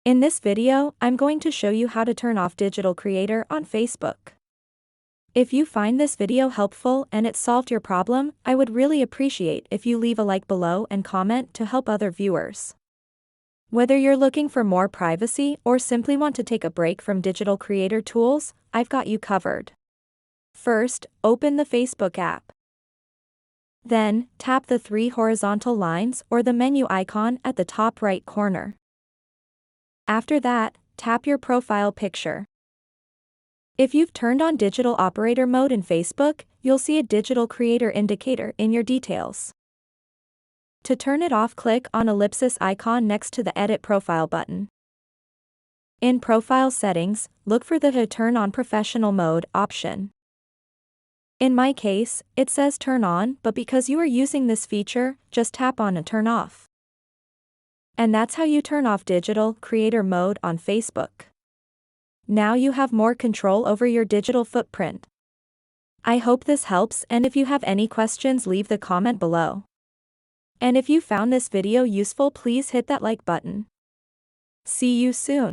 In this video, I'm going to show you how to turn off digital creator on Facebook. If you find this video helpful and it solved your problem, I would really appreciate if you leave a like below and comment to help other viewers. Whether you're looking for more privacy or simply want to take a break from digital creator tools, I've got you covered. First, open the Facebook app. Then, tap the three horizontal lines or the menu icon at the top right corner. After that, tap your profile picture. If you've turned on digital operator mode in Facebook, you'll see a digital creator indicator in your details. To turn it off, click on ellipsis icon next to the Edit Profile button. In Profile Settings, look for the Turn on Professional Mode option. In my case, it says Turn on, but because you are using this feature, just tap on Turn off. And that's how you turn off digital creator mode on Facebook. Now you have more control over your digital footprint. I hope this helps, and if you have any questions, leave the comment below. And if you found this video useful, please hit that like button. See you soon.